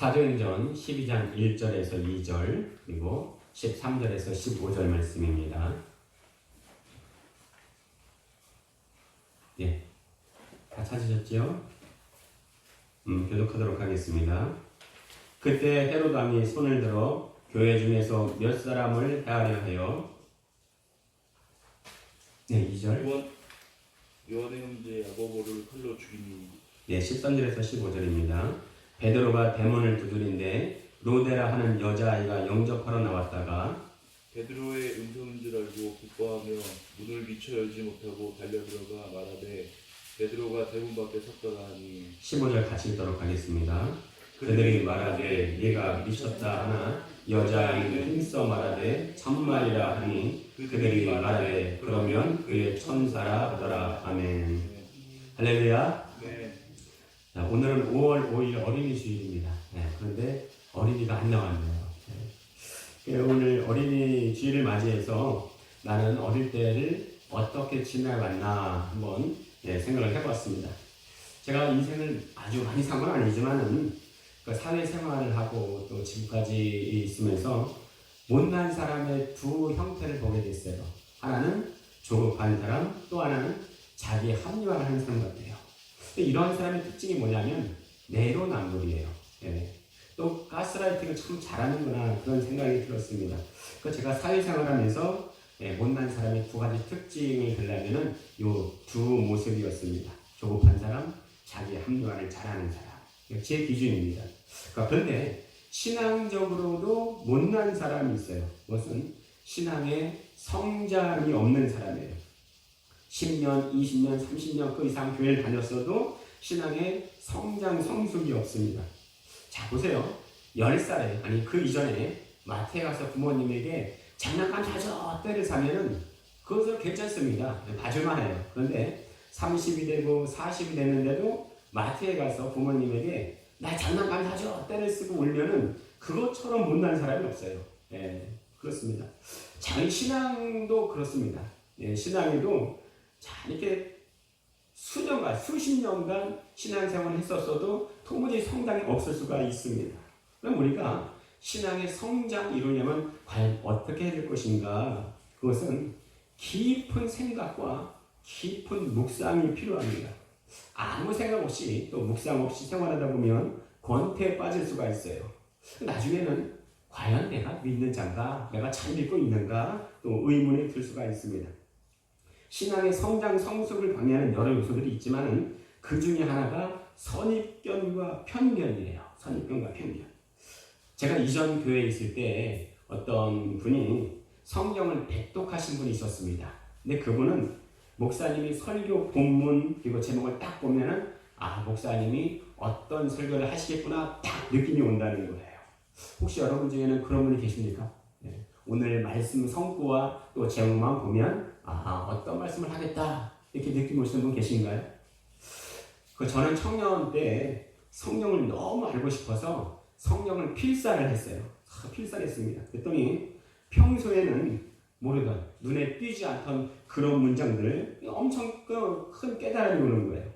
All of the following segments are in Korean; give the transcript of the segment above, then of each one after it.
사도행전 12장 1절에서 2절 그리고 13절에서 15절 말씀입니다. 예, 다 찾으셨죠? 교독하도록 하겠습니다. 그때 헤롯 왕이 손을 들어 교회 중에서 몇 사람을 해하려 하여 네, 2절 요한의 형제 야고보를 칼로 죽이니 네, 13절에서 15절입니다. 베드로가 대문을 두드린데 로데라 하는 여자아이가 영접하러 나왔다가 베드로의 음성인 줄 알고 기뻐하며 문을 미처 열지 못하고 달려들어가 말하되 베드로가 대문 밖에 섰더라 하니 15절 같이 읽도록 하겠습니다. 그들이 말하되 네가 미쳤다 하나 여자아이는 힘써 말하되 참말이라 하니 그들이 말하되 그러면 그의 천사라 하더라. 아멘. 할렐루야. 네. 자, 오늘은 5월 5일 어린이 주일입니다. 네, 그런데 어린이가 안 나왔네요. 네. 오늘 어린이 주일을 맞이해서 나는 어릴 때를 어떻게 지나갔나 한번 생각을 해봤습니다. 제가 인생을 아주 많이 산 건 아니지만은 그 사회생활을 하고 또 지금까지 있으면서 못난 사람의 두 형태를 보게 됐어요. 하나는 조급한 사람, 또 하나는 자기 합리화를 하는 사람 같아요. 이런 사람의 특징이 뭐냐면 내로남불이에요. 예. 또 가스라이팅을 참 잘하는구나 그런 생각이 들었습니다. 제가 사회생활하면서 못난 사람의 두 가지 특징을 들려면은 이 두 모습이었습니다. 조급한 사람, 자기 합리화를 잘하는 사람. 제 기준입니다. 그런데 신앙적으로도 못난 사람이 있어요. 무슨 신앙에 성장이 없는 사람이에요. 10년, 20년, 30년 그 이상 교회를 다녔어도 신앙에 성장, 성숙이 없습니다. 자, 보세요. 10살에, 아니 그 이전에 마트에 가서 부모님에게 장난감 사줘 때를 사면은 그것은 괜찮습니다. 봐줄만 해요. 그런데 30이 되고 40이 됐는데도 마트에 가서 부모님에게 나 장난감 사줘 때를 쓰고 울면은 그것처럼 못난 사람이 없어요. 예, 그렇습니다. 자기 신앙도 그렇습니다. 예, 신앙에도 자, 이렇게 수년간, 수십 년간 신앙생활을 했었어도 도무지 성장이 없을 수가 있습니다. 그럼 우리가 신앙의 성장 이루려면 과연 어떻게 해야 될 것인가? 그것은 깊은 생각과 깊은 묵상이 필요합니다. 아무 생각 없이 또 묵상 없이 생활하다 보면 권태에 빠질 수가 있어요. 나중에는 과연 내가 믿는 자인가? 내가 잘 믿고 있는가? 또 의문이 들 수가 있습니다. 신앙의 성장, 성숙을 방해하는 여러 요소들이 있지만 그 중에 하나가 선입견과 편견이에요. 선입견과 편견. 제가 이전 교회에 있을 때 어떤 분이 성경을 백독하신 분이 있었습니다. 근데 그분은 목사님이 설교 본문 그리고 제목을 딱 보면은 목사님이 어떤 설교를 하시겠구나 딱 느낌이 온다는 거예요. 혹시 여러분 중에는 그런 분이 계십니까? 네. 오늘 말씀 성구와 또 제목만 보면 어떤 말씀을 하겠다 이렇게 느낌 오시는 분 계신가요? 저는 청년 때 성경을 너무 알고 싶어서 성경을 필사를 했어요. 필사했습니다. 그랬더니 평소에는 모르던 눈에 띄지 않던 그런 문장들을 엄청 큰 깨달음이 오는 거예요.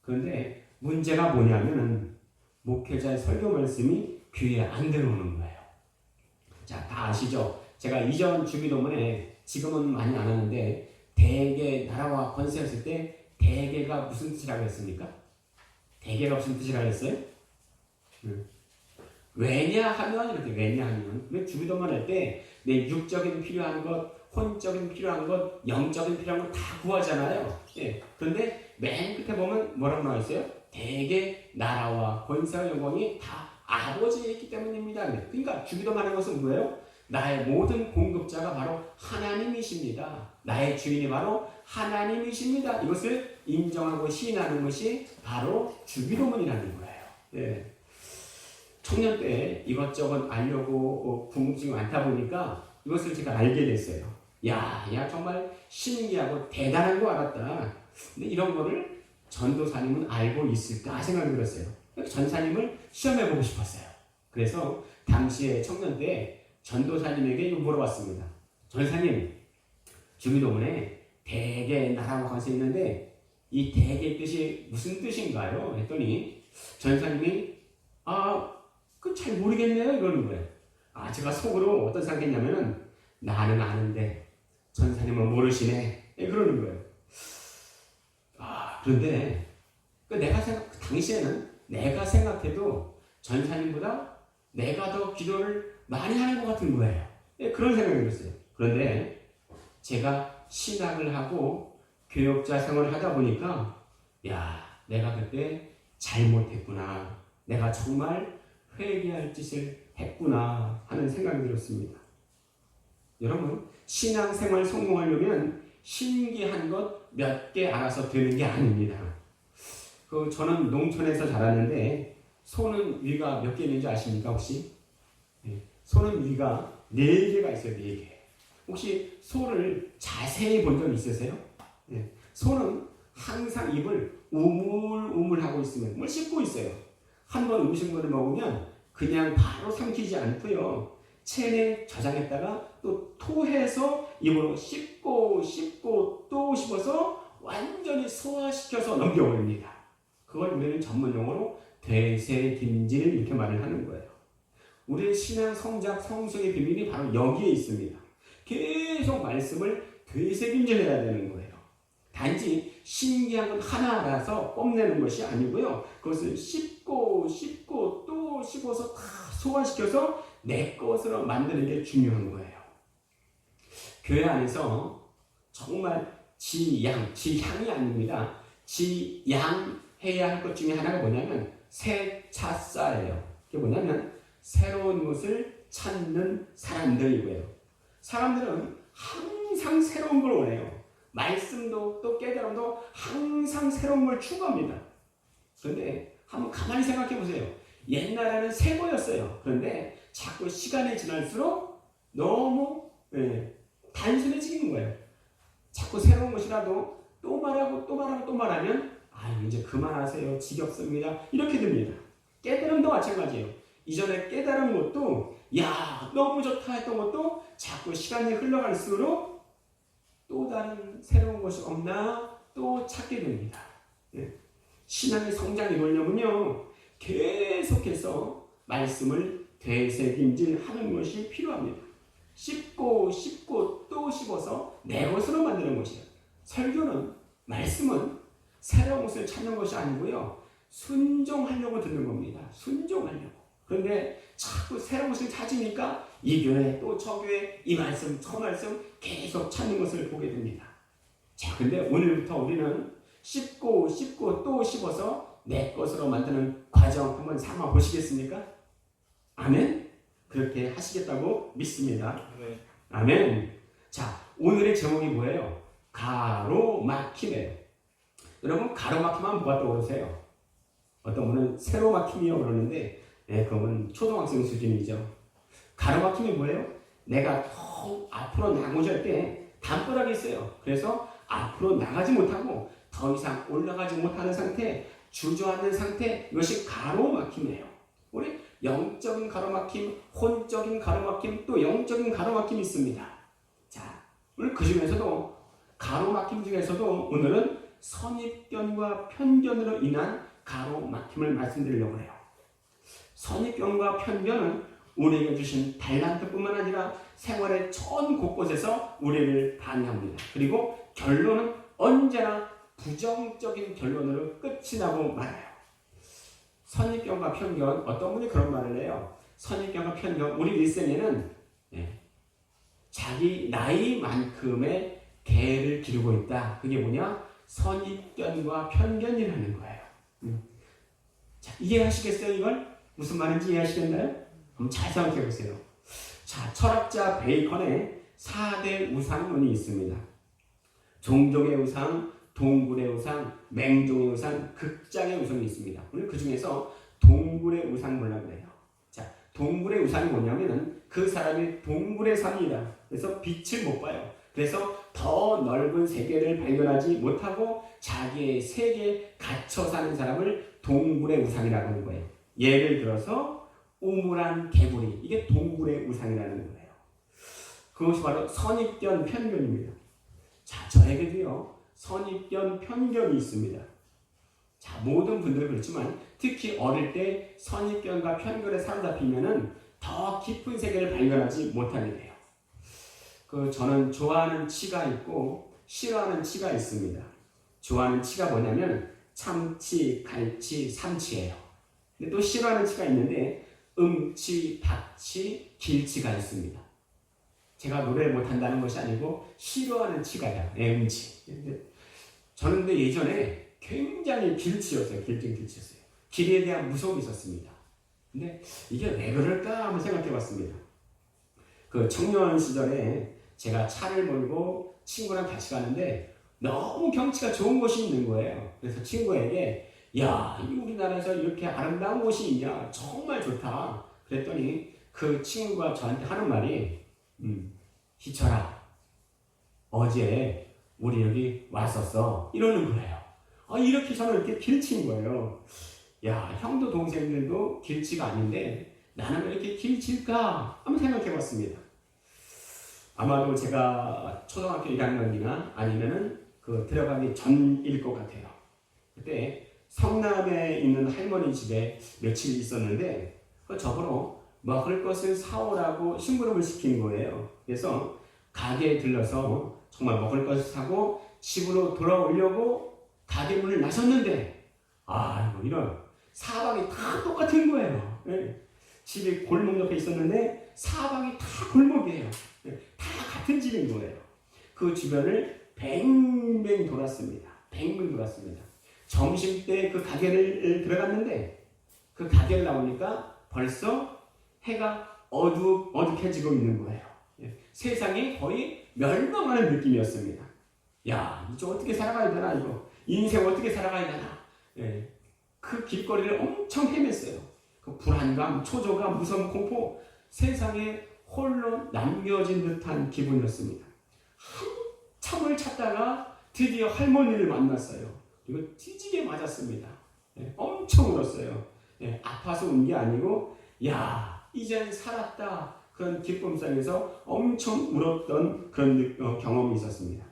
그런데 문제가 뭐냐면은 목회자의 설교 말씀이 귀에 안 들어오는 거예요. 자, 다 아시죠? 제가 이전 주기도문에 지금은 많이 안 하는데 대개 나라와 권세였을 때 대개가 무슨 뜻이라고 했습니까? 대개가 무슨 뜻이라고 했어요? 왜냐하면 이렇게 왜냐하면 왜 주기도문 할 때 내 육적인 필요한 것, 혼적인 필요한 것, 영적인 필요한 것 다 구하잖아요. 예. 그런데 맨 끝에 보면 뭐라고 나와 있어요? 대개 나라와 권세와 영광이 다 아버지에 있기 때문입니다. 그러니까 주기도문하는 것은 뭐예요? 나의 모든 공급자가 바로 하나님이십니다. 나의 주인이 바로 하나님이십니다. 이것을 인정하고 시인하는 것이 바로 주기도문이라는 거예요. 예. 청년 때 이것저것 알려고 궁금증이 많다 보니까 이것을 제가 알게 됐어요. 야, 정말 신기하고 대단한 거 알았다. 근데 이런 거를 전도사님은 알고 있을까 생각이 들었어요. 전사님을 시험해보고 싶었어요. 그래서 당시에 청년 때 전도사님에게 물어봤습니다. 전사님, 주기도문에 대개 나라와 관세 있는데 이 대개의 뜻이 무슨 뜻인가요? 했더니 전사님이 그 잘 모르겠네요 이러는 거예요. 아, 제가 속으로 어떤 생각했냐면은 나는 아는데 전사님은 모르시네 그러는 거예요. 아, 그런데 그 당시에는 내가 생각해도 전사님보다 내가 더 기도를 많이 하는 것 같은 거예요. 그런 생각이 들었어요. 그런데 제가 신학을 하고 교역자 생활을 하다 보니까 야, 내가 그때 잘못했구나. 내가 정말 회개할 짓을 했구나 하는 생각이 들었습니다. 여러분, 신앙생활 성공하려면 신기한 것 몇 개 알아서 되는 게 아닙니다. 저는 농촌에서 자랐는데 소는 위가 몇 개 있는지 아십니까 혹시? 소는 위가 4개가 있어요. 4개. 혹시 소를 자세히 본 적 있으세요? 소는 항상 입을 우물우물 하고 있으면 뭘 씹고 있어요. 한번 음식물을 먹으면 그냥 바로 삼키지 않고요. 체내 저장했다가 또 토해서 입으로 씹고 또 씹어서 완전히 소화시켜서 넘겨버립니다. 그걸 우리는 전문용어로 되새김질 이렇게 말을 하는 거예요. 우리의 신앙 성장 성숙의 비밀이 바로 여기에 있습니다. 계속 말씀을 되새김질해야 되는 거예요. 단지 신기한 건 하나 알아서 뽐내는 것이 아니고요. 그것을 씹고 또 씹어서 다 소화시켜서 내 것으로 만드는 게 중요한 거예요. 교회 안에서 정말 지향이 아닙니다. 지양해야 할 것 중에 하나가 뭐냐면 새차싸예요. 그게 뭐냐면 새로운 것을 찾는 사람들이고요. 사람들은 항상 새로운 걸 원해요. 말씀도 또 깨달음도 항상 새로운 걸 추구합니다. 그런데 한번 가만히 생각해 보세요. 옛날에는 새 거였어요. 그런데 자꾸 시간이 지날수록 너무 단순해지는 거예요. 자꾸 새로운 것이라도 또 말하면 이제 그만하세요. 지겹습니다. 이렇게 됩니다. 깨달음도 마찬가지예요. 이전에 깨달은 것도 너무 좋다 했던 것도 자꾸 시간이 흘러갈수록 또 다른 새로운 것이 없나 또 찾게 됩니다. 신앙의 성장이 이루려면요 계속해서 말씀을 되새김질하는 것이 필요합니다. 씹고 또 씹어서 내 것으로 만드는 것이에요. 설교는 말씀은 새로운 것을 찾는 것이 아니고요 순종하려고 듣는 겁니다. 순종하려고. 그런데 자꾸 새로운 것을 찾으니까 이 교회 또 저 교회 이 말씀 저 말씀 계속 찾는 것을 보게 됩니다. 자, 근데 오늘부터 우리는 씹고 또 씹어서 내 것으로 만드는 과정 한번 삼아 보시겠습니까? 아멘? 그렇게 하시겠다고 믿습니다. 네. 아멘. 자, 오늘의 제목이 뭐예요? 가로막힘이에요. 여러분, 가로막힘하면 뭐가 떠오르세요? 어떤 분은 세로막힘이요 그러는데 그건 초등학생 수준이죠. 가로막힘이 뭐예요? 내가 더 앞으로 나가고자 할 때 담벼락이 있어요. 그래서 앞으로 나가지 못하고 더 이상 올라가지 못하는 상태, 주저앉는 상태, 이것이 가로막힘이에요. 우리 영적인 가로막힘, 혼적인 가로막힘, 또 영적인 가로막힘이 있습니다. 자, 오늘 그 중에서도 가로막힘 중에서도 오늘은 선입견과 편견으로 인한 가로막힘을 말씀드리려고 해요. 선입견과 편견은 우리에게 주신 달란트뿐만 아니라 생활의 전 곳곳에서 우리를 방해합니다. 그리고 결론은 언제나 부정적인 결론으로 끝이 나고 말아요. 선입견과 편견, 어떤 분이 그런 말을 해요. 선입견과 편견, 우리 일생에는 자기 나이만큼의 개를 기르고 있다. 그게 뭐냐? 선입견과 편견이라는 거예요. 자, 이해하시겠어요? 이걸? 무슨 말인지 이해하시겠나요? 한번 잘 생각해 보세요. 자, 철학자 베이컨의 4대 우상론이 있습니다. 종족의 우상, 동굴의 우상, 맹종의 우상, 극장의 우상이 있습니다. 오늘 그 중에서 동굴의 우상 보려고 해요. 자, 동굴의 우상이 뭐냐면은 그 사람이 동굴에 삽니다. 그래서 빛을 못 봐요. 그래서 더 넓은 세계를 발견하지 못하고 자기의 세계에 갇혀 사는 사람을 동굴의 우상이라고 하는 거예요. 예를 들어서 우물안 개구리, 이게 동굴의 우상이라는 거예요. 그것이 바로 선입견 편견입니다. 자, 저에게도요 선입견 편견이 있습니다. 자, 모든 분들은 그렇지만 특히 어릴 때 선입견과 편견에 사로잡히면은 더 깊은 세계를 발견하지 못하게 돼요. 저는 좋아하는 치가 있고 싫어하는 치가 있습니다. 좋아하는 치가 뭐냐면 참치, 갈치, 삼치예요. 근데 또 싫어하는 치가 있는데 음치, 박치, 길치가 있습니다. 제가 노래를 못한다는 것이 아니고 싫어하는 치가요. 음치. 저는 근데 예전에 굉장히 길치였어요. 길치였어요. 길에 대한 무서움이 있었습니다. 근데 이게 왜 그럴까 한번 생각해 봤습니다. 청년 시절에 제가 차를 몰고 친구랑 같이 가는데 너무 경치가 좋은 곳이 있는 거예요. 그래서 친구에게 야, 이 우리나라에서 이렇게 아름다운 곳이 있냐? 정말 좋다. 그랬더니 그 친구가 저한테 하는 말이 희철아, 어제 우리 여기 왔었어. 이러는 거예요. 이렇게 저는 이렇게 길치인 거예요. 야, 형도 동생들도 길치가 아닌데 나는 왜 이렇게 길치일까? 한번 생각해 봤습니다. 아마도 제가 초등학교 1학년이나 아니면은 들어가기 전일 것 같아요. 그때 성남에 있는 할머니 집에 며칠 있었는데 저보러 먹을 것을 사오라고 심부름을 시킨 거예요. 그래서 가게에 들러서 정말 먹을 것을 사고 집으로 돌아오려고 가게 문을 나섰는데 이런 사방이 다 똑같은 거예요. 네. 집이 골목 옆에 있었는데 사방이 다 골목이에요. 네. 다 같은 집인 거예요. 그 주변을 뱅뱅 돌았습니다. 뱅뱅 돌았습니다. 점심 때 그 가게를 들어갔는데 그 가게를 나오니까 벌써 해가 어둑해지고 있는 거예요. 예. 세상이 거의 멸망하는 느낌이었습니다. 야, 이제 어떻게 살아가야 되나 이거. 인생 어떻게 살아가야 되나. 예. 그 길거리를 엄청 헤맸어요. 그 불안감, 초조감, 무서움, 공포, 세상에 홀로 남겨진 듯한 기분이었습니다. 한참을 찾다가 드디어 할머니를 만났어요. 이거 뒤지게 맞았습니다. 예, 엄청 울었어요. 예, 아파서 운 게 아니고 야, 이젠 살았다. 그런 기쁨상에서 엄청 울었던 그런 경험이 있었습니다.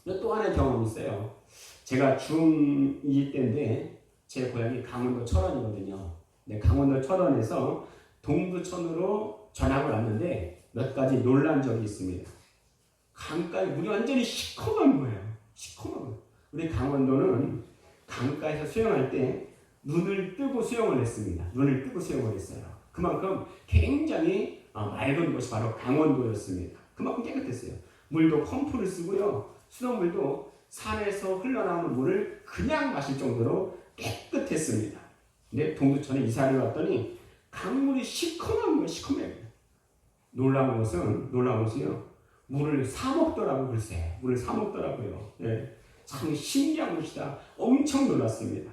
또 하나의 경험이 있어요. 제가 중2 때인데 제 고향이 강원도 철원이거든요. 네, 강원도 철원에서 동두천으로 전학을 왔는데 몇 가지 놀란 적이 있습니다. 강가에 물이 완전히 시커먼 거예요. 시커먼 거예요. 우리 강원도는 강가에서 수영할 때 눈을 뜨고 수영을 했습니다. 눈을 뜨고 수영을 했어요. 그만큼 굉장히 맑은 곳이 바로 강원도였습니다. 그만큼 깨끗했어요. 물도 펌프를 쓰고요. 수돗물도 산에서 흘러나오는 물을 그냥 마실 정도로 깨끗했습니다. 근데 동두천에 이사를 왔더니 강물이 시커먼 거예요. 시커매요. 놀라운 것은요. 물을 사 먹더라고요. 글쎄. 물을 사 먹더라고요. 네. 참 신기한 곳이다. 엄청 놀랐습니다.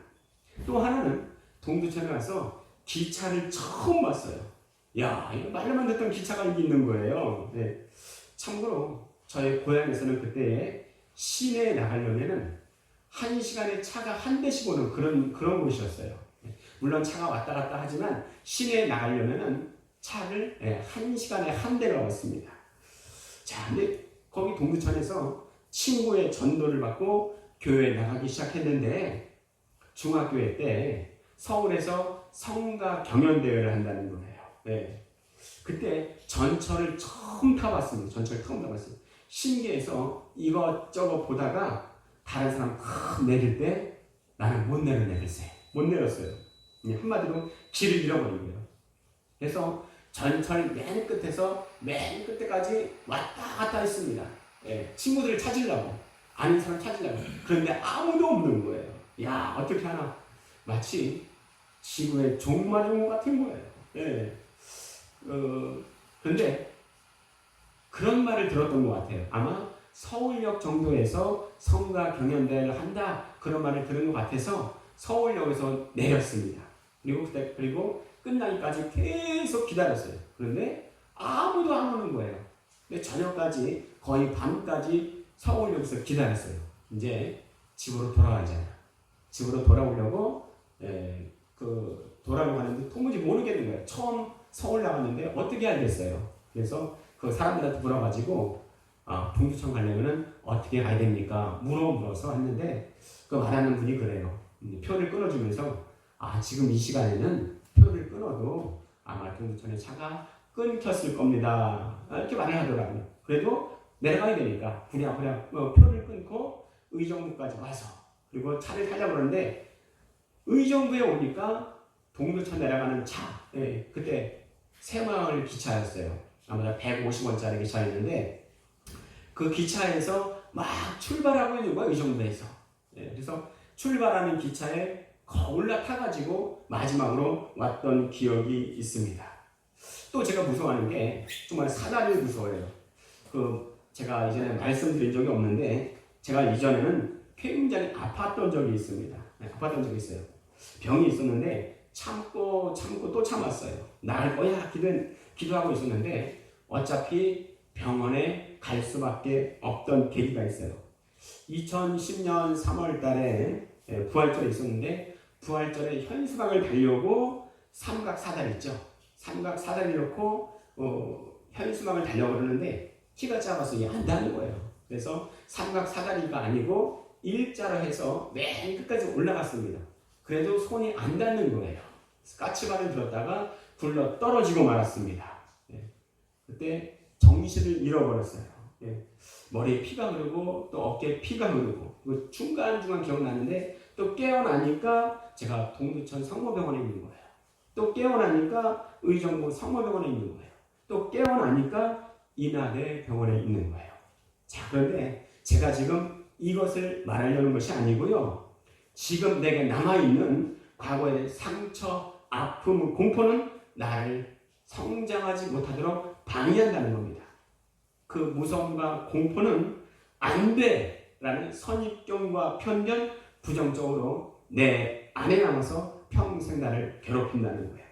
또 하나는 동두천에 가서 기차를 처음 봤어요. 야, 이거 말로만 듣던 기차가 여기 있는 거예요. 네. 참고로 저희 고향에서는 그때 시내에 나가려면은 1시간에 차가 한 대씩 오는 그런 곳이었어요. 물론 차가 왔다 갔다 하지만 시내에 나가려면은 차를 1시간에 한 대가 왔습니다. 자, 근데 거기 동두천에서 친구의 전도를 받고 교회에 나가기 시작했는데 중학교회 때 서울에서 성가 경연대회를 한다는 거예요. 네. 그때 전철을 처음 타봤습니다. 신기해서 이것저것 보다가 다른 사람 확 내릴 때 나는 못 내렸어요. 한마디로 길을 잃어버린 거예요. 그래서 전철 맨 끝에서 맨 끝에까지 왔다 갔다 했습니다. 예, 친구들을 찾으려고, 아는 사람 찾으려고. 그런데 아무도 없는 거예요. 야, 어떻게 하나. 마치 지구의 종말인 것 같은 거예요. 예. 그런데 그런 말을 들었던 것 같아요. 아마 서울역 정도에서 성가 경연대회를 한다. 그런 말을 들은 것 같아서 서울역에서 내렸습니다. 그리고 끝나기까지 계속 기다렸어요. 그런데 아무도 안 오는 거예요. 근데 저녁까지 거의 밤까지 서울역에서 기다렸어요. 이제 집으로 돌아가잖아요. 집으로 돌아오려고 돌아오려고 하는데 도무지 모르겠는 거예요. 처음 서울 나갔는데 어떻게 알겠어요. 그래서 그 사람들한테 물어가지고 동두천 가려면은 어떻게 가야 됩니까? 물어서 했는데 그 말하는 분이 그래요. 표를 끊어주면서 지금 이 시간에는 표를 끊어도 아마 동두천의 차가 끊겼을 겁니다. 이렇게 말을 하더라고요. 그래도 내려가야 되니까 부랴부랴 표를 끊고 의정부까지 와서 그리고 차를 타려고 그러는데 의정부에 오니까 동두천 내려가는 차, 그때 새마을 기차였어요. 아마 150원짜리 기차였는데 그 기차에서 막 출발하고 있는 거야, 의정부에서. 그래서 출발하는 기차에 올라타가지고 마지막으로 왔던 기억이 있습니다. 또 제가 무서워하는 게 정말 사다리를 무서워해요. 제가 이전에 말씀드린 적이 없는데 제가 이전에는 굉장히 아팠던 적이 있습니다. 아팠던 적이 있어요. 병이 있었는데 참고 또 참았어요. 나을 거야 기도하고 있었는데 어차피 병원에 갈 수밖에 없던 계기가 있어요. 2010년 3월 달에 부활절에 있었는데 부활절에 현수막을 달려고 삼각사다리 있죠. 삼각사다리 놓고 현수막을 달려고 그러는데 키가 작아서 이게 안 닿는 거예요. 그래서 삼각사다리가 아니고 일자로 해서 맨 끝까지 올라갔습니다. 그래도 손이 안 닿는 거예요. 까치발을 들었다가 굴러 떨어지고 말았습니다. 그때 정신을 잃어버렸어요. 머리에 피가 흐르고 또 어깨에 피가 흐르고 중간중간 기억나는데 또 깨어나니까 제가 동두천 성모병원에 있는 거예요. 또 깨어나니까 의정부 성모병원에 있는 거예요. 또 깨어나니까 인하대 병원에 있는 거예요. 자, 그런데 제가 지금 이것을 말하려는 것이 아니고요. 지금 내게 남아있는 과거의 상처, 아픔, 공포는 나를 성장하지 못하도록 방해한다는 겁니다. 그 무서움과 공포는 안 돼! 라는 선입견과 편견, 부정적으로 내 안에 남아서 평생 나를 괴롭힌다는 거예요.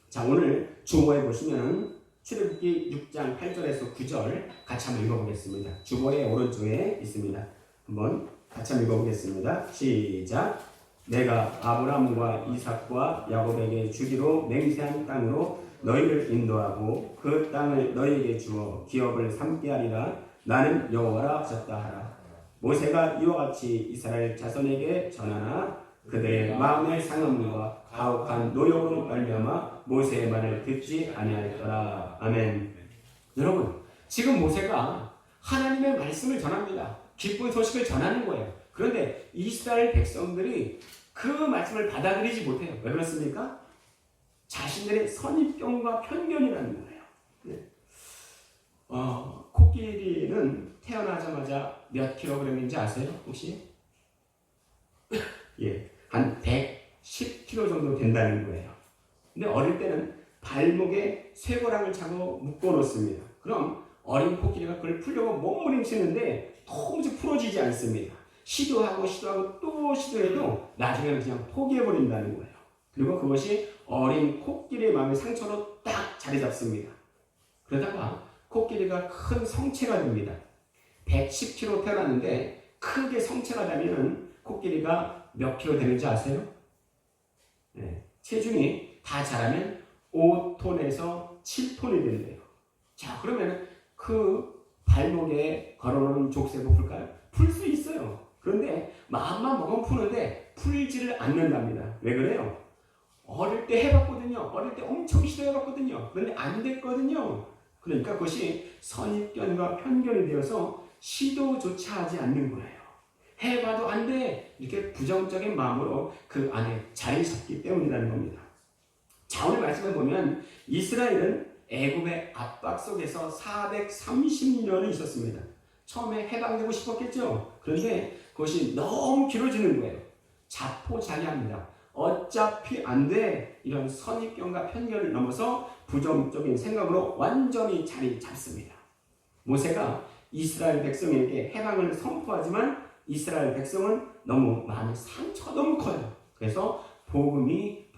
자, 오늘 주보에 보시면 출애굽기 6장 8절에서 9절 같이 한번 읽어보겠습니다. 주보의 오른쪽에 있습니다. 한번 같이 한번 읽어보겠습니다. 시작! 내가 아브라함과 이삭과 야곱에게 주기로 맹세한 땅으로 너희를 인도하고 그 땅을 너희에게 주어 기업을 삼게 하리라. 나는 여호와라 하셨다 하라. 모세가 이와 같이 이스라엘 자손에게 전하나 그들의 마음의 상함과 가혹한 노역으로 말미암아 모세의 말을 듣지 아니하였더라. 아멘. 여러분, 지금 모세가 하나님의 말씀을 전합니다. 기쁜 소식을 전하는 거예요. 그런데 이스라엘 백성들이 그 말씀을 받아들이지 못해요. 왜 그렇습니까? 자신들의 선입견과 편견이라는 거예요. 코끼리는 태어나자마자 몇 킬로그램인지 아세요? 혹시? 한 110kg 정도 된다는 거예요. 근데 어릴 때는 발목에 쇠고랑을 차고 묶어 놓습니다. 그럼 어린 코끼리가 그걸 풀려고 몸부림치는데 도무지 풀어지지 않습니다. 시도하고 또 시도해도 나중에는 그냥 포기해버린다는 거예요. 그리고 그것이 어린 코끼리의 마음의 상처로 딱 자리 잡습니다. 그러다가 코끼리가 큰 성체가 됩니다. 110kg 태어났는데 크게 성체가 되면 코끼리가 몇 킬로 되는지 아세요? 체중이 다 자라면 5톤에서 7톤이 된대요. 자, 그러면 그 발목에 걸어놓은 족쇄도 풀까요? 풀 수 있어요. 그런데 마음만 먹으면 푸는데 풀지를 않는답니다. 왜 그래요? 어릴 때 해봤거든요. 어릴 때 엄청 시도해봤거든요. 그런데 안 됐거든요. 그러니까 그것이 선입견과 편견이 되어서 시도조차 하지 않는 거예요. 해봐도 안 돼! 이렇게 부정적인 마음으로 그 안에 자리 잡기 때문이라는 겁니다. 자, 오늘 말씀을 보면 이스라엘은 애굽의 압박 속에서 430년을 있었습니다. 처음에 해방되고 싶었겠죠. 그런데 그것이 너무 길어지는 거예요. 자포자기합니다. 어차피 안 돼. 이런 선입견과 편견을 넘어서 부정적인 생각으로 완전히 자리 잡습니다. 모세가 이스라엘 백성에게 해방을 선포하지만 이스라엘 백성은 너무 마음의 상처가 너무 커요. 그래서 복음이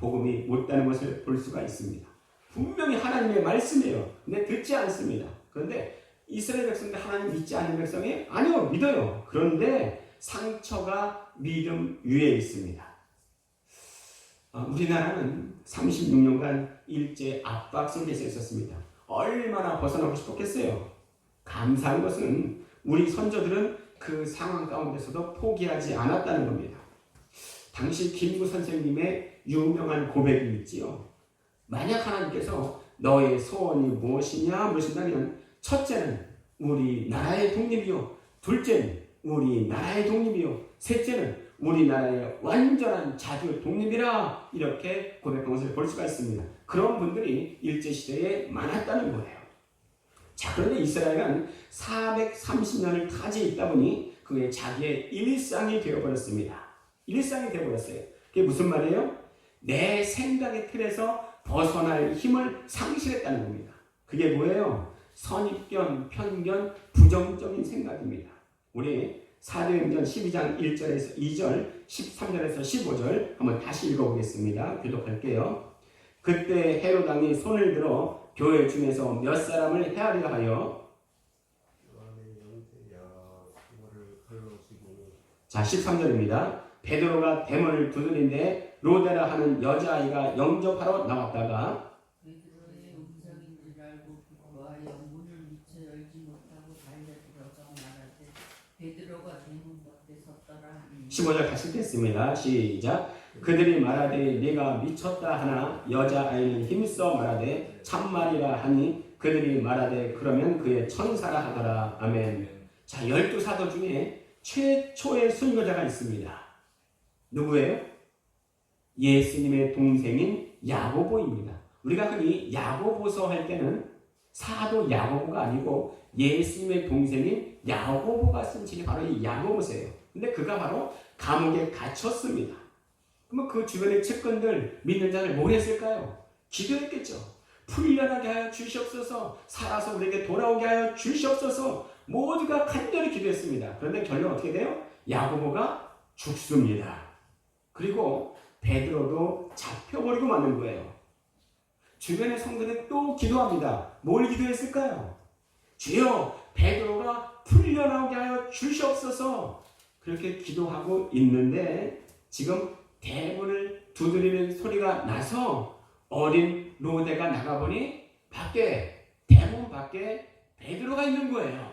못되는 것을 볼 수가 있습니다. 분명히 하나님의 말씀이에요. 근데 듣지 않습니다. 그런데 이스라엘 백성들 하나님 믿지 않는 백성이 아니요, 믿어요. 그런데 상처가 믿음 위에 있습니다. 우리나라는 36년간 일제 압박 속에서 있었습니다. 얼마나 벗어나고 싶었겠어요. 감사한 것은 우리 선조들은 그 상황 가운데서도 포기하지 않았다는 겁니다. 당시 김구 선생님의 유명한 고백이 있지요. 만약 하나님께서 너의 소원이 무엇이냐 물으신다면 첫째는 우리나라의 독립이요, 둘째는 우리나라의 독립이요, 셋째는 우리나라의 완전한 자주 독립이라, 이렇게 고백한 것을 볼 수가 있습니다. 그런 분들이 일제시대에 많았다는 거예요. 자, 그런데 이스라엘은 430년을 타지에 있다 보니 그게 자기의 일상이 되어버렸습니다. 일상이 되어버렸어요. 그게 무슨 말이에요? 내 생각의 틀에서 벗어날 힘을 상실했다는 겁니다. 그게 뭐예요? 선입견, 편견, 부정적인 생각입니다. 우리 사도행전 12장 1절에서 2절, 13절에서 15절 한번 다시 읽어보겠습니다. 교독할게요. 그때 헤롯 왕이 손을 들어 교회 중에서 몇 사람을 헤아리려 하여, 자 13절입니다. 베드로가 대문을 두드린데 로데라 하는 여자아이가 영접하러 나왔다가 베드로의 음성인 줄 알고 기뻐하여 문을 미처 열지 못하고 달려들어서 말하되 베드로가 대문 밖에 섰더라. 15절 같이 읽겠습니다. 시작. 그들이 말하되 네가 미쳤다 하나 여자아이는 힘써 말하되 참말이라 하니 그들이 말하되 그러면 그의 천사라 하더라. 아멘. 자, 12사도 중에 최초의 순교자가 있습니다. 누구예요? 예수님의 동생인 야고보입니다. 우리가 흔히 야고보서 할 때는 사도 야고보가 아니고 예수님의 동생인 야고보가 쓴 책이 바로 이 야고보서예요. 근데 그가 바로 감옥에 갇혔습니다. 그러면 그 주변의 측근들, 믿는 자들 뭘 했을까요? 기도했겠죠. 풀려나게 하여 주시옵소서, 살아서 우리에게 돌아오게 하여 주시옵소서, 모두가 간절히 기도했습니다. 그런데 결론 어떻게 돼요? 야고보가 죽습니다. 그리고 베드로도 잡혀버리고 마는 거예요. 주변의 성도는 또 기도합니다. 뭘 기도했을까요? 주여, 베드로가 풀려나오게 하여 주시옵소서. 그렇게 기도하고 있는데 지금 대문을 두드리는 소리가 나서 어린 로데가 나가보니 대문 밖에 베드로가 있는 거예요.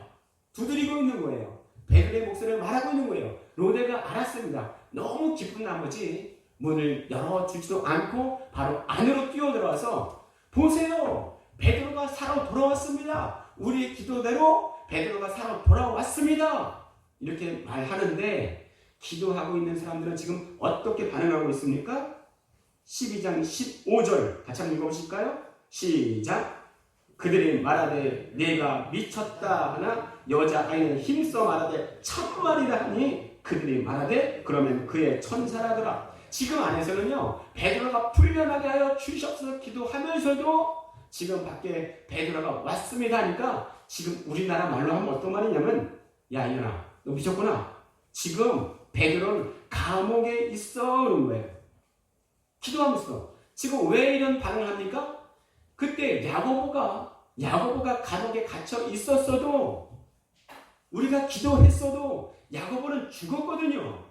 두드리고 있는 거예요. 베드로의 목소리를 말하고 있는 거예요. 로데가 알았습니다. 너무 기쁜 나머지 문을 열어주지도 않고 바로 안으로 뛰어들어와서 보세요, 베드로가 살아 돌아왔습니다. 우리의 기도대로 베드로가 살아 돌아왔습니다. 이렇게 말하는데 기도하고 있는 사람들은 지금 어떻게 반응하고 있습니까? 12장 15절 같이 한번 읽어보실까요? 시작. 그들이 말하되 네가 미쳤다 하나 여자아이는 힘써 말하되 참말이라 하니 그들이 말하되 그러면 그의 천사라더라. 지금 안에서는요, 베드로가 풀려나게 하여 주시옵소서 기도하면서도 지금 밖에 베드로가 왔습니다 하니까 지금 우리나라 말로 하면 어떤 말이냐면, 야 이년아 너 미쳤구나. 지금 베드로는 감옥에 있어 그런 거예요. 기도하면서. 지금 왜 이런 반응을 합니까? 그때 야고보가 감옥에 gat혀 있었어도, 우리가 기도했어도 야고보는 죽었거든요.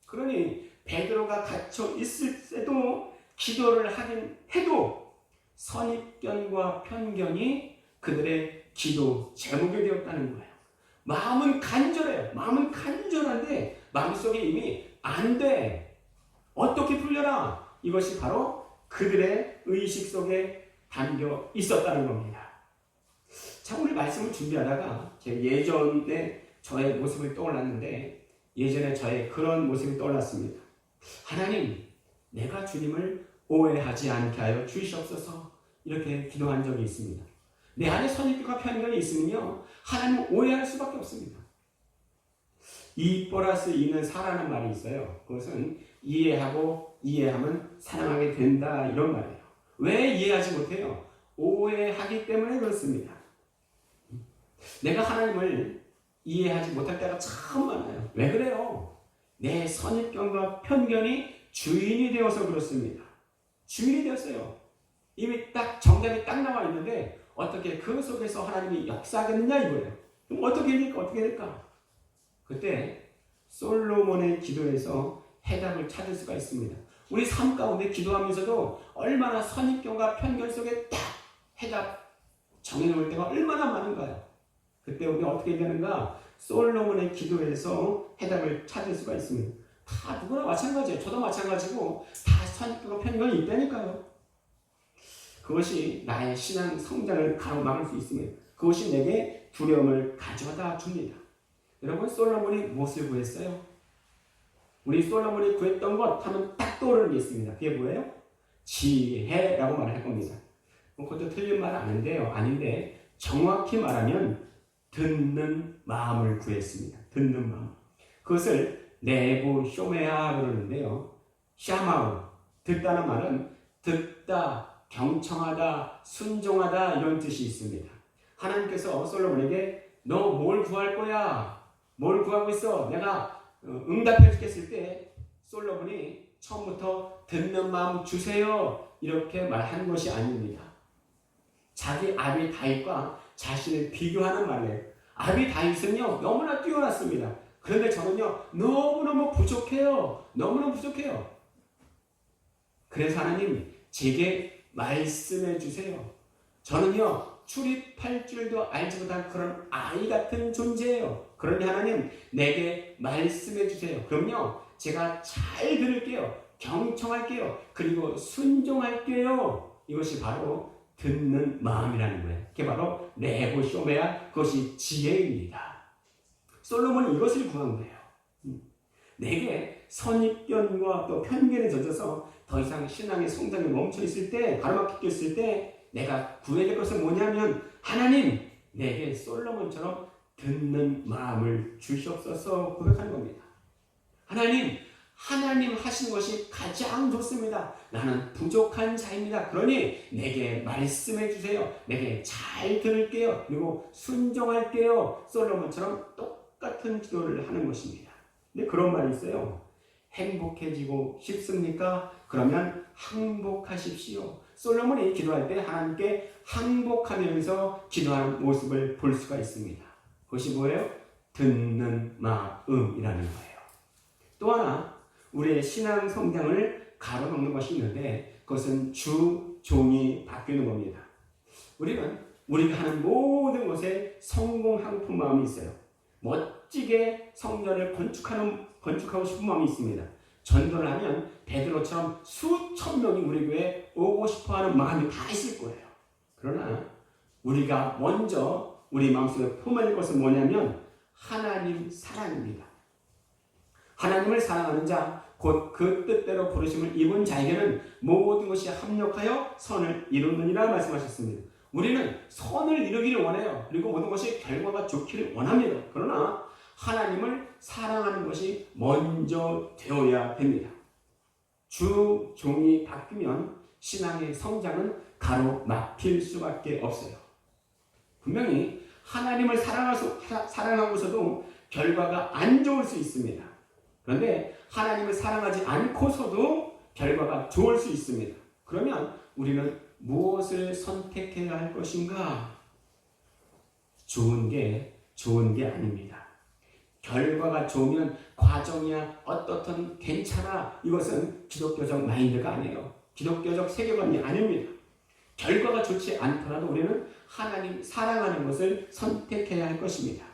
그러니 베드로가 갇혀 있을 때도 기도를 하긴 해도 선입견과 편견이 그들의 기도 제목이 되었다는 거예요. 마음은 간절해요. 마음은 간절한데 마음속에 이미 안 돼. 어떻게 풀려나? 이것이 바로 그들의 의식 속에 담겨 있었다는 겁니다. 자, 오늘 말씀을 준비하다가 제 예전에 저의 모습을 떠올랐는데, 예전에 저의 그런 모습이 떠올랐습니다. 하나님, 내가 주님을 오해하지 않게 하여 주시옵소서, 이렇게 기도한 적이 있습니다. 내 안에 선입견과 편견이 있으면요, 하나님을 오해할 수밖에 없습니다. 2+2는 4라는 말이 있어요. 그것은 이해하고 이해하면 사랑하게 된다, 이런 말이에요. 왜 이해하지 못해요? 오해하기 때문에 그렇습니다. 내가 하나님을 이해하지 못할 때가 참 많아요. 왜 그래요? 내 선입견과 편견이 주인이 되어서 그렇습니다. 주인이 되었어요. 이미 딱 정답이 딱 나와 있는데 어떻게 그 속에서 하나님이 역사하겠느냐 이거예요. 그럼 어떻게 될까? 그때 솔로몬의 기도에서 해답을 찾을 수가 있습니다. 우리 삶 가운데 기도하면서도 얼마나 선입견과 편견 속에 딱 해답 정해놓을 때가 얼마나 많은가요? 그때 우리가 어떻게 되는가? 솔로몬의 기도에서 해답을 찾을 수가 있습니다. 다 누구나 마찬가지예요. 저도 마찬가지고 다 선입견과 편견이 있다니까요. 그것이 나의 신앙 성장을 가로막을 수 있으면 그것이 내게 두려움을 가져다 줍니다. 여러분, 솔로몬이 무엇을 구했어요? 우리 솔로몬이 구했던 것 하면 딱 떠오르는 게 있습니다. 그게 뭐예요? 지혜라고 말을 할 겁니다. 그것도 틀린 말 아닌데 정확히 말하면 듣는 마음을 구했습니다. 듣는 마음. 그것을 내부 쇼메아 그러는데요. 샤마우, 듣다는 말은 듣다, 경청하다, 순종하다 이런 뜻이 있습니다. 하나님께서 솔로몬에게 너 뭘 구할 거야? 뭘 구하고 있어? 내가 응답해 주겠을 때 솔로몬이 처음부터 듣는 마음 주세요 이렇게 말하는 것이 아닙니다. 자기 아비 다윗과 자신을 비교하는 말이에요. 아비 다윗은요 너무나 뛰어났습니다. 그런데 저는요 너무너무 부족해요. 너무너무 부족해요. 그래서 하나님 제게 말씀해 주세요. 저는요 출입할 줄도 알지 못한 그런 아이 같은 존재예요. 그러니 하나님 내게 말씀해 주세요. 그럼요 제가 잘 들을게요. 경청할게요. 그리고 순종할게요. 이것이 바로 듣는 마음이라는 거예요. 그게 바로 내부 쇼메아, 그것이 지혜입니다. 솔로몬이 이것을 구한 거예요. 내게 선입견과 또 편견에 젖어서 더 이상 신앙의 성장이 멈춰 있을 때, 가로막혀 있을 때 내가 구해야 될 것은 뭐냐면 하나님 내게 솔로몬처럼 듣는 마음을 주시옵소서 고백하는 겁니다. 하나님 하신 것이 가장 좋습니다. 나는 부족한 자입니다. 그러니 내게 말씀해 주세요. 내게 잘 들을게요. 그리고 순종할게요. 솔로몬처럼 똑같은 기도를 하는 것입니다. 근데 그런 말이 있어요. 행복해지고 싶습니까? 그러면 항복하십시오. 솔로몬이 기도할 때 하나님께 항복하면서 기도하는 모습을 볼 수가 있습니다. 그것이 뭐예요? 듣는 마음이라는 거예요. 또 하나 우리의 신앙 성장을 가로막는 것이 있는데 그것은 주 종이 바뀌는 겁니다. 우리가 하는 모든 것에 성공하고 싶은 마음이 있어요. 멋지게 성전을 건축하고 싶은 마음이 있습니다. 전도를 하면 베드로처럼 수천 명이 우리 교회에 오고 싶어하는 마음이 다 있을 거예요. 그러나 우리가 먼저 우리 마음속에 품어야 할 것은 뭐냐면 하나님 사랑입니다. 하나님을 사랑하는 자, 곧 그 뜻대로 부르심을 입은 자에게는 모든 것이 합력하여 선을 이루느니라 말씀하셨습니다. 우리는 선을 이루기를 원해요. 그리고 모든 것이 결과가 좋기를 원합니다. 그러나 하나님을 사랑하는 것이 먼저 되어야 됩니다. 주 종이 바뀌면 신앙의 성장은 가로막힐 수밖에 없어요. 분명히 하나님을 사랑하고서도 결과가 안 좋을 수 있습니다. 그런데 하나님을 사랑하지 않고서도 결과가 좋을 수 있습니다. 그러면 우리는 무엇을 선택해야 할 것인가? 좋은 게 아닙니다. 결과가 좋으면 과정이야 어떻든 괜찮아. 이것은 기독교적 마인드가 아니에요. 기독교적 세계관이 아닙니다. 결과가 좋지 않더라도 우리는 하나님 사랑하는 것을 선택해야 할 것입니다.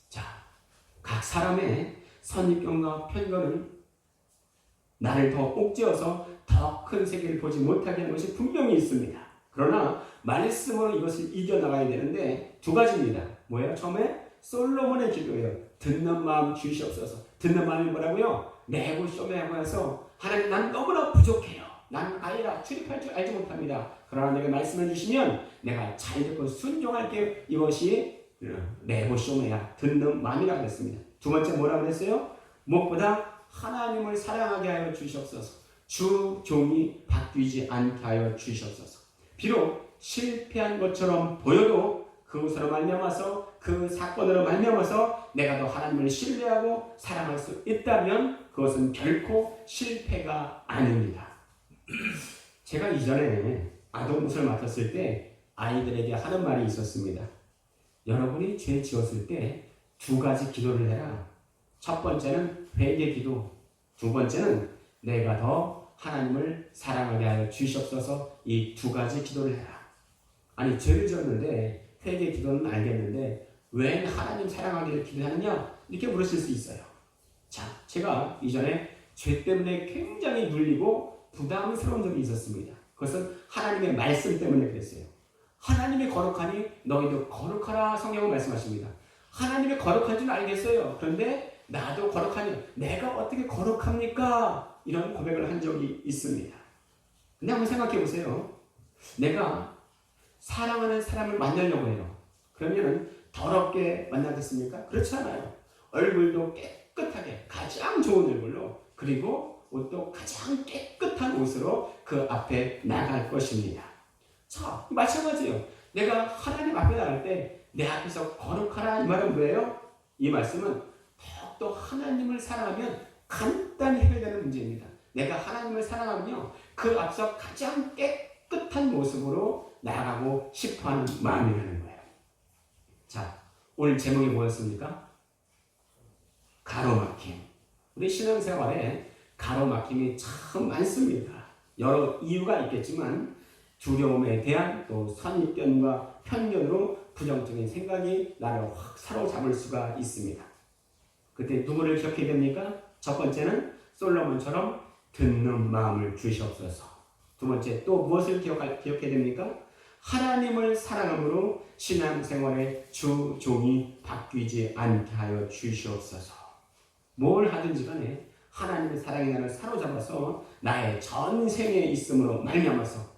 자, 각 사람의 선입견과 편견은 나를 더 옥죄어서 더 큰 세계를 보지 못하게 하는 것이 분명히 있습니다. 그러나 말씀으로 이것을 이겨나가야 되는데 두 가지입니다. 뭐예요? 처음에 솔로몬의 기도예요. 듣는 마음 주시옵소서. 듣는 마음이 뭐라고요? 내부 쇼메하고 해서 하나님 난 너무나 부족해요. 난 아이라 출입할 줄 알지 못합니다. 그러나 내가 말씀해 주시면 내가 잘 듣고 순종할게요. 이것이 내부 쇼메야 듣는 마음이라고 했습니다. 두 번째 뭐라고 그랬어요? 무엇보다 하나님을 사랑하게 하여 주시옵소서. 주 종이 바뀌지 않게 하여 주시옵소서. 비록 실패한 것처럼 보여도 그것으로 말미암아서 그 사건으로 말미암아서 내가 더 하나님을 신뢰하고 사랑할 수 있다면 그것은 결코 실패가 아닙니다. 제가 이전에 아동무술 맡았을 때 아이들에게 하는 말이 있었습니다. 여러분이 죄 지었을 때 두 가지 기도를 해라. 첫 번째는 회개 기도, 두 번째는 내가 더 하나님을 사랑하게 하여 주시옵소서. 이 두 가지 기도를 해라. 아니 죄를 지었는데 회개 기도는 알겠는데 왜 하나님 사랑하기를 기도하느냐? 이렇게 물으실 수 있어요. 자, 제가 이전에 죄 때문에 굉장히 눌리고 부담스러운 적이 있었습니다. 그것은 하나님의 말씀 때문에 그랬어요. 하나님이 거룩하니 너희도 거룩하라 성경은 말씀하십니다. 하나님이 거룩한 줄 알겠어요. 그런데 나도 거룩하니 내가 어떻게 거룩합니까? 이런 고백을 한 적이 있습니다. 근데 한번 생각해 보세요. 내가 사랑하는 사람을 만나려고 해요. 그러면 더럽게 만나겠습니까? 그렇지 않아요. 얼굴도 깨끗하게 가장 좋은 얼굴로, 그리고 옷도 가장 깨끗한 옷으로 그 앞에 나갈 것입니다. 자, 마찬가지예요. 내가 하나님 앞에 나갈 때 내 앞에서 거룩하라 이 말은 뭐예요? 이 말씀은 더욱더 하나님을 사랑하면 간단히 해결되는 문제입니다. 내가 하나님을 사랑하면요, 그 앞서 가장 깨끗한 모습으로 나아가고 싶어하는 마음이라는 거예요. 자, 오늘 제목이 뭐였습니까? 가로막힘. 우리 신앙생활에 가로막힘이 참 많습니다. 여러 이유가 있겠지만 두려움에 대한 또 선입견과 편견으로 부정적인 생각이 나를 확 사로잡을 수가 있습니다. 그때 누구를 기억해야 됩니까? 첫 번째는 솔로몬처럼 듣는 마음을 주시옵소서. 두 번째 또 무엇을 기억해야 됩니까? 하나님을 사랑함으로 신앙생활의 주 종이 바뀌지 않게 하여 주시옵소서. 뭘 하든지 간에 하나님의 사랑이 나를 사로잡아서 나의 전생에 있음으로 말미암아서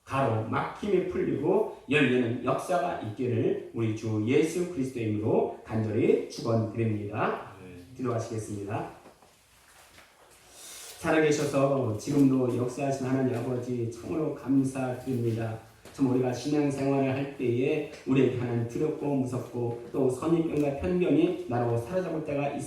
가로막힘이 풀리고 열리는 역사가 있기를 우리 주 예수 그리스도의 이름으로 간절히 축원드립니다. 기도하시겠습니다. 살아계셔서 지금도 역사하신 하나님 아버지 참으로 감사드립니다. 참 우리가 신앙생활을 할 때에 우리에게 하는 두렵고 무섭고 또 선입견과 편견이 나로 사로잡을 때가 있습니다.